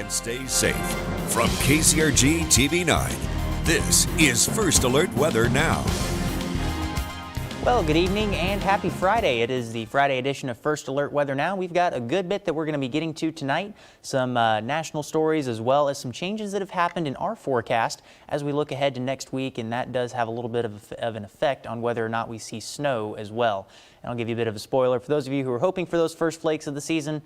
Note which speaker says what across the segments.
Speaker 1: and stay safe. From KCRG TV 9, this is First Alert Weather Now.
Speaker 2: Well, good evening and happy Friday. It is the Friday edition of First Alert Weather Now. We've got a good bit that we're going to be getting to tonight, some national stories as well as some changes that have happened in our forecast as we look ahead to next week, and that does have a little bit of an effect on whether or not we see snow as well. And I'll give you a bit of a spoiler. For those of you who are hoping for those first flakes of the season,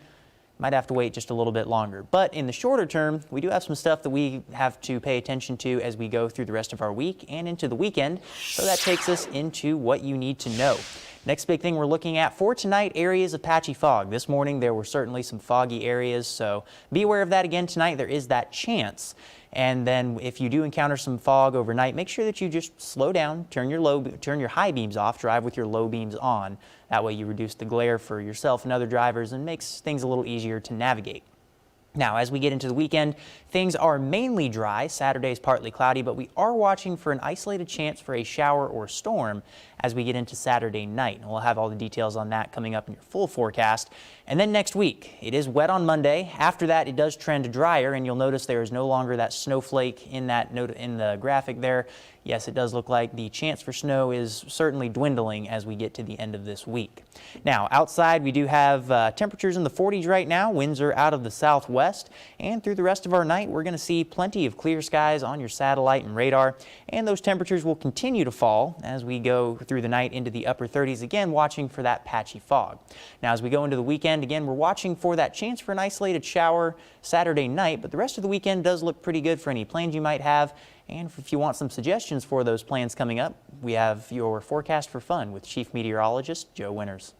Speaker 2: might have to wait just a little bit longer. But in the shorter term, we do have some stuff that we have to pay attention to as we go through the rest of our week and into the weekend. So that takes us into what you need to know. Next big thing we're looking at for tonight, areas of patchy fog. This morning there were certainly some foggy areas, so be aware of that again tonight. There is that chance. And then if you do encounter some fog overnight, make sure that you just slow down, turn your high beams off, drive with your low beams on. That way you reduce the glare for yourself and other drivers and makes things a little easier to navigate. Now, as we get into the weekend, things are mainly dry. Saturday is partly cloudy, but we are watching for an isolated chance for a shower or storm as we get into Saturday night. And we'll have all the details on that coming up in your full forecast. And then next week, it is wet on Monday. After that, it does trend drier, and you'll notice there is no longer that snowflake in that note in the graphic there. Yes, it does look like the chance for snow is certainly dwindling as we get to the end of this week. Now, outside, we do have temperatures in the 40s right now. Winds are out of the southwest, and through the rest of our night, we're going to see plenty of clear skies on your satellite and radar, and those temperatures will continue to fall as we go through the night into the upper 30s, again watching for that patchy fog. Now, as we go into the weekend, again, we're watching for that chance for an isolated shower Saturday night, but the rest of the weekend does look pretty good for any plans you might have. And if you want some suggestions for those plans coming up, we have your forecast for fun with Chief Meteorologist Joe Winters.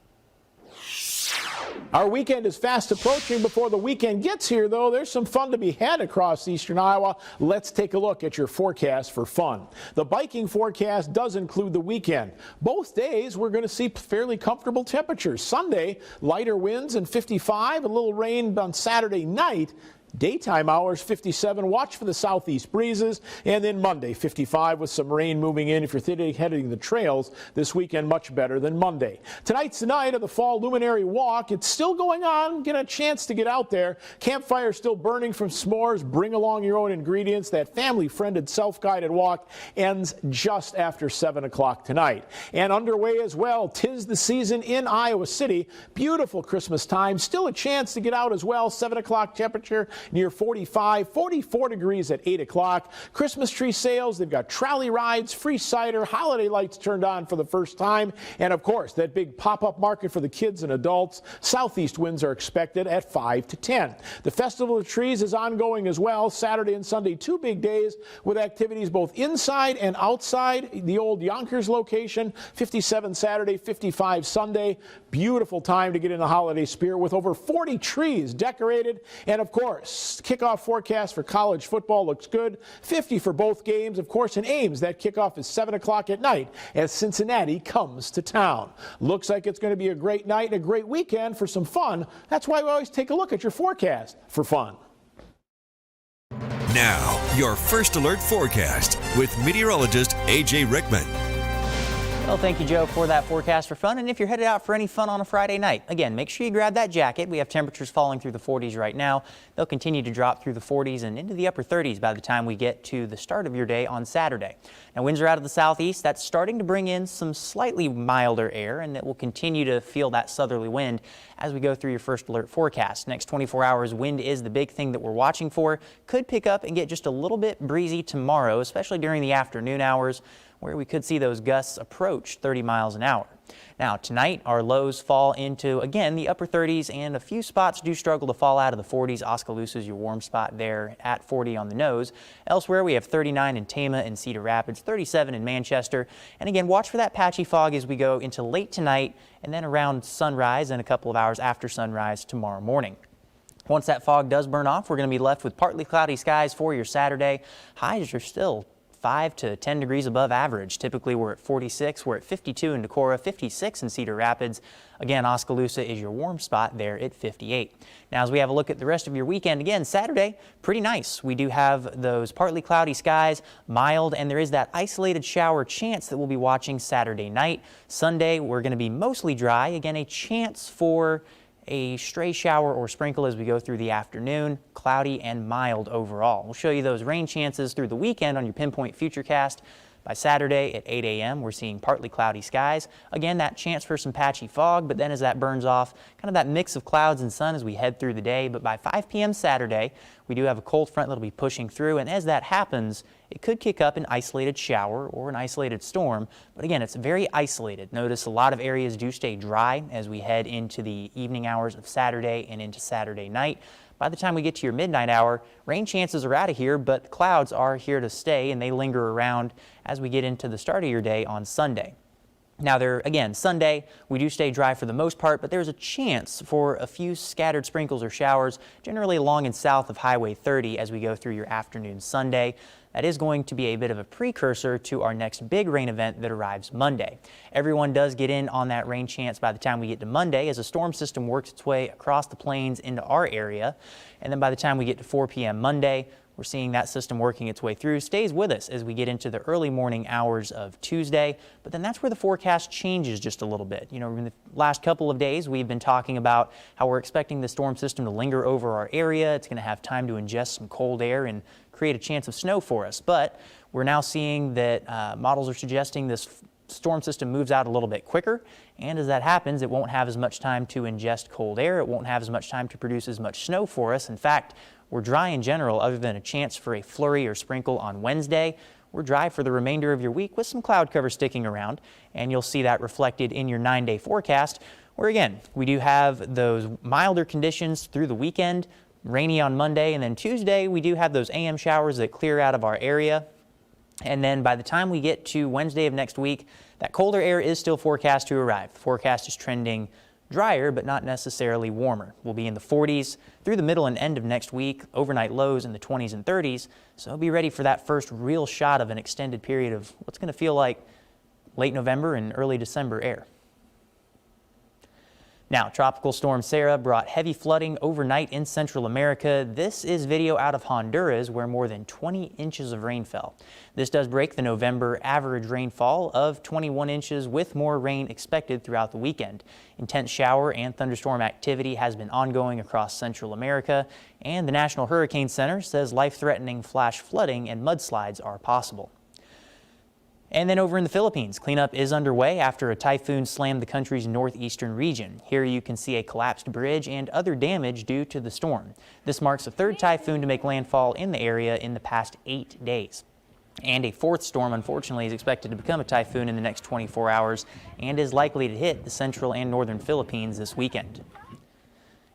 Speaker 3: Our weekend is fast approaching. Before the weekend gets here, though, there's some fun to be had across eastern Iowa. Let's take a look at your forecast for fun. The biking forecast does include the weekend. Both days, we're going to see fairly comfortable temperatures. Sunday, lighter winds and 55, a little rain on Saturday night. Daytime hours 57, watch for the southeast breezes, and then Monday 55 with some rain moving in if you're heading the trails this weekend, much better than Monday. Tonight's the night of the Fall Luminary Walk. It's still going on. Get a chance to get out there. Campfire still burning from s'mores. Bring along your own ingredients. That family-friended self-guided walk ends just after 7 o'clock tonight. And underway as well, 'tis the season in Iowa City. Beautiful Christmas time. Still a chance to get out as well. 7 o'clock temperature near 45, 44 degrees at 8 o'clock. Christmas tree sales, they've got trolley rides, free cider, holiday lights turned on for the first time, and of course that big pop-up market for the kids and adults. Southeast winds are expected at 5 to 10. The Festival of Trees is ongoing as well. Saturday and Sunday, 2 big days with activities both inside and outside the old Yonkers location. 57 Saturday, 55 Sunday. Beautiful time to get in the holiday spirit with over 40 trees decorated, and of course kickoff forecast for college football looks good. 50 for both games. Of course, in Ames, that kickoff is 7 o'clock at night as Cincinnati comes to town. Looks like it's going to be a great night and a great weekend for some fun. That's why we always take a look at your forecast for fun.
Speaker 1: Now, your First Alert forecast with meteorologist AJ Rickman.
Speaker 2: Well, thank you, Joe, for that forecast for fun. And if you're headed out for any fun on a Friday night, again, make sure you grab that jacket. We have temperatures falling through the 40s right now. They'll continue to drop through the 40s and into the upper 30s by the time we get to the start of your day on Saturday. Now, winds are out of the southeast. That's starting to bring in some slightly milder air, and it will continue to feel that southerly wind as we go through your First Alert forecast. Next 24 hours, wind is the big thing that we're watching for. Could pick up and get just a little bit breezy tomorrow, especially during the afternoon hours, where we could see those gusts approach 30 miles an hour. Now, tonight, our lows fall into, again, the upper 30s, and a few spots do struggle to fall out of the 40s. Oskaloosa is your warm spot there at 40 on the nose. Elsewhere, we have 39 in Tama and Cedar Rapids, 37 in Manchester. And again, watch for that patchy fog as we go into late tonight and then around sunrise and a couple of hours after sunrise tomorrow morning. Once that fog does burn off, we're going to be left with partly cloudy skies for your Saturday. Highs are still 5 to 10 degrees above average. Typically, we're at 46. We're at 52 in Decorah, 56 in Cedar Rapids. Again, Oskaloosa is your warm spot there at 58. Now, as we have a look at the rest of your weekend, again, Saturday, pretty nice. We do have those partly cloudy skies, mild, and there is that isolated shower chance that we'll be watching Saturday night. Sunday, we're going to be mostly dry. Again, a chance for a stray shower or sprinkle as we go through the afternoon, cloudy and mild overall. We'll show you those rain chances through the weekend on your Pinpoint Futurecast. By Saturday at 8 a.m., we're seeing partly cloudy skies. Again, that chance for some patchy fog, but then as that burns off, kind of that mix of clouds and sun as we head through the day. But by 5 p.m. Saturday, we do have a cold front that'll be pushing through, and as that happens, it could kick up an isolated shower or an isolated storm. But again, it's very isolated. Notice a lot of areas do stay dry as we head into the evening hours of Saturday and into Saturday night. By the time we get to your midnight hour, rain chances are out of here, but clouds are here to stay, and they linger around as we get into the start of your day on Sunday. Now, again, Sunday, we do stay dry for the most part, but there's a chance for a few scattered sprinkles or showers, generally along and south of Highway 30 as we go through your afternoon Sunday. That is going to be a bit of a precursor to our next big rain event that arrives Monday. Everyone does get in on that rain chance by the time we get to Monday as a storm system works its way across the plains into our area. And then by the time we get to 4 p.m. Monday, we're seeing that system working its way through, stays with us as we get into the early morning hours of Tuesday. But then that's where the forecast changes just a little bit. You know, in the last couple of days, we've been talking about how we're expecting the storm system to linger over our area. It's going to have time to ingest some cold air and create a chance of snow for us. But we're now seeing that models are suggesting this storm system moves out a little bit quicker. And as that happens, it won't have as much time to ingest cold air. It won't have as much time to produce as much snow for us. In fact, we're dry in general, other than a chance for a flurry or sprinkle on Wednesday. We're dry for the remainder of your week with some cloud cover sticking around, and you'll see that reflected in your 9-day forecast, where again, we do have those milder conditions through the weekend, rainy on Monday, and then Tuesday, we do have those AM showers that clear out of our area. And then by the time we get to Wednesday of next week, that colder air is still forecast to arrive. The forecast is trending drier, but not necessarily warmer. We'll be in the 40s through the middle and end of next week, overnight lows in the 20s and 30s. So be ready for that first real shot of an extended period of what's going to feel like late November and early December air. Now, Tropical Storm Sarah brought heavy flooding overnight in Central America. This is video out of Honduras where more than 20 inches of rain fell. This does break the November average rainfall of 21 inches with more rain expected throughout the weekend. Intense shower and thunderstorm activity has been ongoing across Central America, and the National Hurricane Center says life-threatening flash flooding and mudslides are possible. And then over in the Philippines, cleanup is underway after a typhoon slammed the country's northeastern region. Here you can see a collapsed bridge and other damage due to the storm. This marks the third typhoon to make landfall in the area in the past 8 days. And a fourth storm, unfortunately, is expected to become a typhoon in the next 24 hours and is likely to hit the central and northern Philippines this weekend.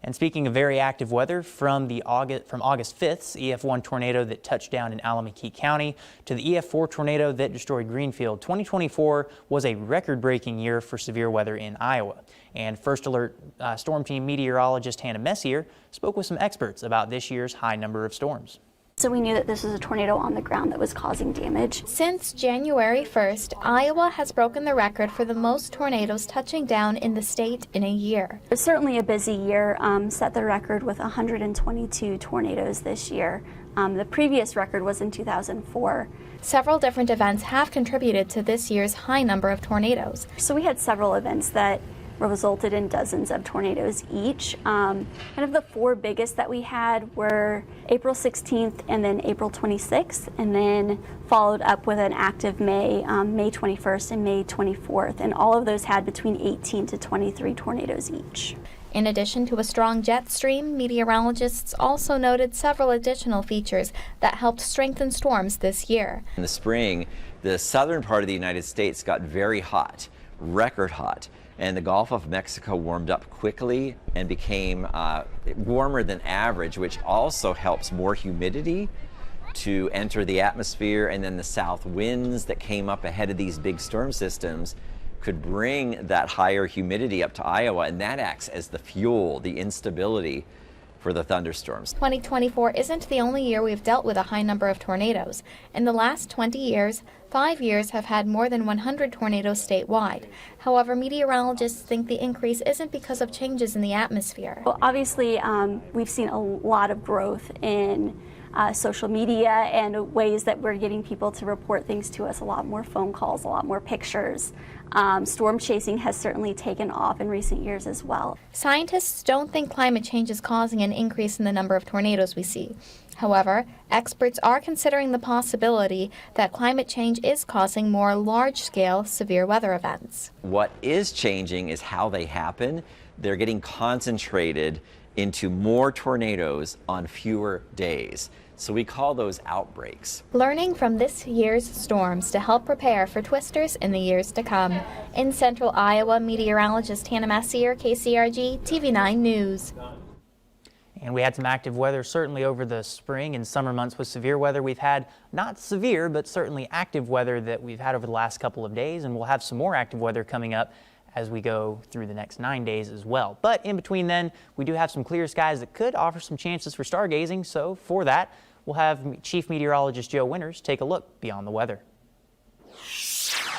Speaker 2: And speaking of very active weather, from August 5th's EF1 tornado that touched down in Alameda County to the EF4 tornado that destroyed Greenfield, 2024 was a record-breaking year for severe weather in Iowa. And First Alert Storm Team meteorologist Hannah Messier spoke with some experts about this year's high number of storms.
Speaker 4: So we knew that this was a tornado on the ground that was causing damage.
Speaker 5: Since January 1st, Iowa has broken the record for the most tornadoes touching down in the state in a year.
Speaker 4: It was certainly a busy year, set the record with 122 tornadoes this year. The previous record was in 2004.
Speaker 5: Several different events have contributed to this year's high number of tornadoes.
Speaker 4: So we had several events that resulted in dozens of tornadoes each. Kind of the four biggest that we had were April 16th and then April 26th, and then followed up with an active May 21st and May 24th, and all of those had between 18 to 23 tornadoes each.
Speaker 5: In addition to a strong jet stream, meteorologists also noted several additional features that helped strengthen storms this year.
Speaker 6: In the spring, the southern part of the United States got very hot, record hot. And the Gulf of Mexico warmed up quickly and became warmer than average, which also helps more humidity to enter the atmosphere. And then the south winds that came up ahead of these big storm systems could bring that higher humidity up to Iowa, and that acts as the fuel, the instability for the thunderstorms.
Speaker 5: 2024 isn't the only year we've dealt with a high number of tornadoes. In the last 20 years, 5 years have had more than 100 tornadoes statewide. However, meteorologists think the increase isn't because of changes in the atmosphere.
Speaker 4: Well, obviously, we've seen a lot of growth in social media and ways that we're getting people to report things to us, a lot more phone calls, a lot more pictures. Storm chasing has certainly taken off in recent years as well.
Speaker 5: Scientists don't think climate change is causing an increase in the number of tornadoes we see. However, experts are considering the possibility that climate change is causing more large-scale severe weather events.
Speaker 6: What is changing is how they happen. They're getting concentrated into more tornadoes on fewer days. So we call those outbreaks.
Speaker 5: Learning from this year's storms to help prepare for twisters in the years to come. In central Iowa, meteorologist Hannah Massier, KCRG TV9 News.
Speaker 2: And we had some active weather certainly over the spring and summer months with severe weather. We've had not severe, but certainly active weather that we've had over the last couple of days, and we'll have some more active weather coming up as we go through the next 9 days as well. But in between then, we do have some clear skies that could offer some chances for stargazing. So for that, we'll have Chief Meteorologist Joe Winters take a look beyond the weather.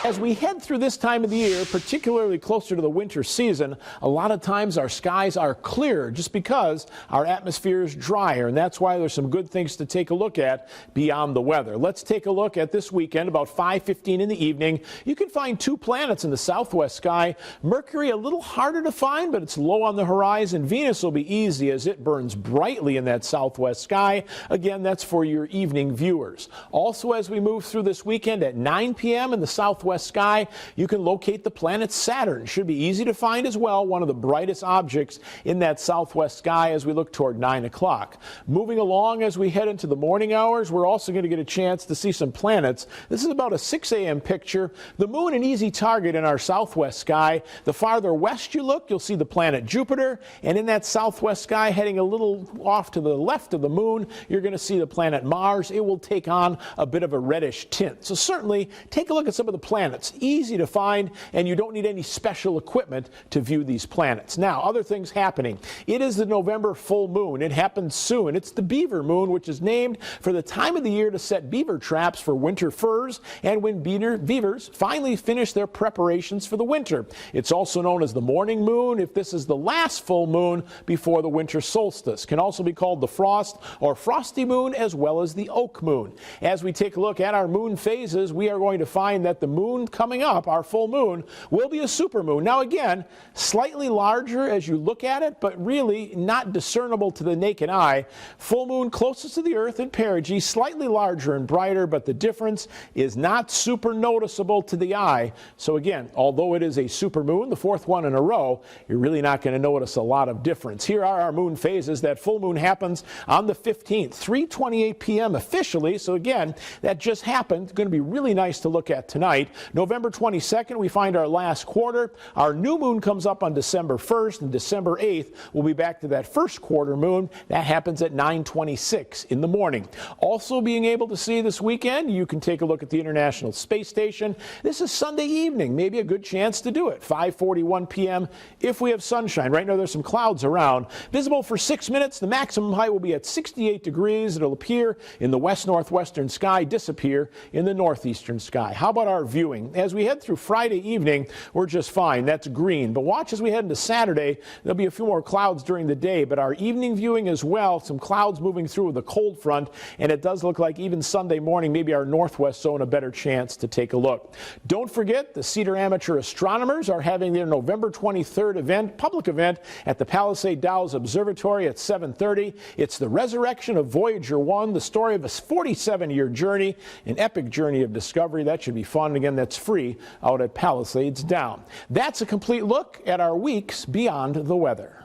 Speaker 3: As we head through this time of the year, particularly closer to the winter season, a lot of times our skies are clear just because our atmosphere is drier, and that's why there's some good things to take a look at beyond the weather. Let's take a look at this weekend, about 5:15 in the evening. You can find 2 planets in the southwest sky. Mercury a little harder to find, but it's low on the horizon. Venus will be easy as it burns brightly in that southwest sky. Again, that's for your evening viewers. Also, as we move through this weekend at 9 p.m. in the southwest sky, you can locate the planet Saturn. Should be easy to find as well, one of the brightest objects in that southwest sky as we look toward 9 o'clock. Moving along as we head into the morning hours, we're also going to get a chance to see some planets. This is about a 6 a.m. picture. The moon an easy target in our southwest sky. The farther west you look, you'll see the planet Jupiter, and in that southwest sky heading a little off to the left of the moon, you're going to see the planet Mars. It will take on a bit of a reddish tint. So certainly take a look at some of the planets. Easy to find, and you don't need any special equipment to view these planets. Now, other things happening. It is the November full moon. It happens soon. It's the beaver moon, which is named for the time of the year to set beaver traps for winter furs and when beavers finally finish their preparations for the winter. It's also known as the morning moon if this is the last full moon before the winter solstice. Can also be called the frost or frosty moon, as well as the oak moon. As we take a look at our moon phases, we are going to find that the moon coming up, our full moon, will be a supermoon. Now again, slightly larger as you look at it, but really not discernible to the naked eye. Full moon closest to the Earth in perigee, slightly larger and brighter, but the difference is not super noticeable to the eye. So again, although it is a supermoon, the 4th one in a row, you're really not going to notice a lot of difference. Here are our moon phases. That full moon happens on the 15th, 3:28 p.m. officially. So again, that just happened. It's going to be really nice to look at tonight. November 22nd, we find our last quarter. Our new moon comes up on December 1st, and December 8th, we'll be back to that first quarter moon. That happens at 9:26 in the morning. Also being able to see this weekend, you can take a look at the International Space Station. This is Sunday evening, maybe a good chance to do it. 5:41 p.m. if we have sunshine. Right now there's some clouds around. Visible for 6 minutes. The maximum height will be at 68 degrees. It'll appear in the west-northwestern sky, disappear in the northeastern sky. How about our viewing? As we head through Friday evening, we're just fine. That's green. But watch as we head into Saturday. There'll be a few more clouds during the day, but our evening viewing as well, some clouds moving through with a cold front, and it does look like even Sunday morning, maybe our northwest zone a better chance to take a look. Don't forget, the Cedar Amateur Astronomers are having their November 23rd event, public event, at the Palisade Dow's Observatory at 7:30. It's the resurrection of Voyager 1, the story of a 47-year journey, an epic journey of discovery. That should be fun. Again, that's free out at Palisades Down. That's a complete look at our weeks beyond the weather.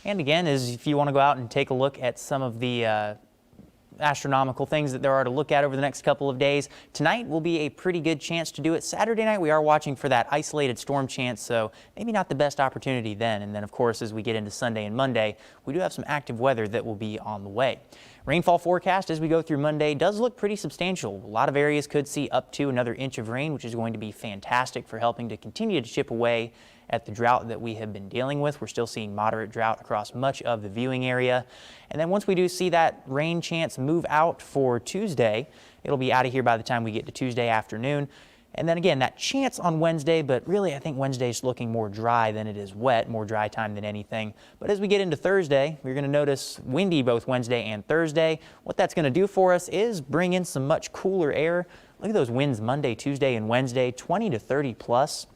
Speaker 2: And again, is if you want to go out and take a look at some of the astronomical things that there are to look at over the next couple of days, tonight will be a pretty good chance to do it. Saturday night, we are watching for that isolated storm chance, so maybe not the best opportunity then. And then, of course, as we get into Sunday and Monday, we do have some active weather that will be on the way. Rainfall forecast as we go through Monday does look pretty substantial. A lot of areas could see up to another inch of rain, which is going to be fantastic for helping to continue to chip away at the drought that we have been dealing with. We're still seeing moderate drought across much of the viewing area. And then once we do see that rain chance move out for Tuesday, it'll be out of here by the time we get to Tuesday afternoon. And then again, that chance on Wednesday, but really I think Wednesday's looking more dry than it is wet, more dry time than anything. But as we get into Thursday, we're going to notice windy both Wednesday and Thursday. What that's going to do for us is bring in some much cooler air. Look at those winds Monday, Tuesday, and Wednesday, 20 to 30 plus.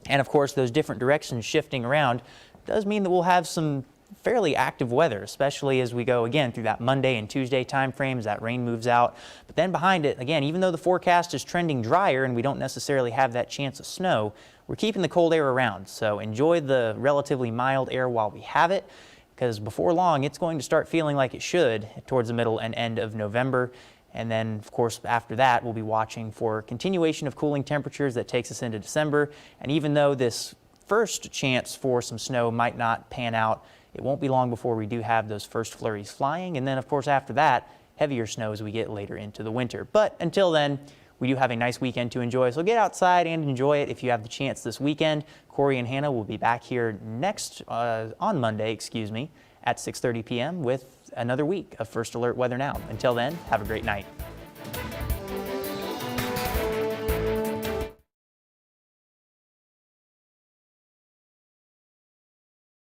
Speaker 2: And of course, those different directions shifting around does mean that we'll have some fairly active weather, especially as we go again through that Monday and Tuesday time frame as that rain moves out. But then behind it, again, even though the forecast is trending drier and we don't necessarily have that chance of snow, we're keeping the cold air around. So enjoy the relatively mild air while we have it, because before long it's going to start feeling like it should towards the middle and end of November. And then, of course, after that, we'll be watching for continuation of cooling temperatures that takes us into December. And even though this first chance for some snow might not pan out, it won't be long before we do have those first flurries flying. And then, of course, after that, heavier snow as we get later into the winter. But until then, we do have a nice weekend to enjoy. So get outside and enjoy it if you have the chance this weekend. Corey and Hannah will be back here on Monday, at 6:30 p.m. with another week of First Alert Weather Now. Until then, have a great night.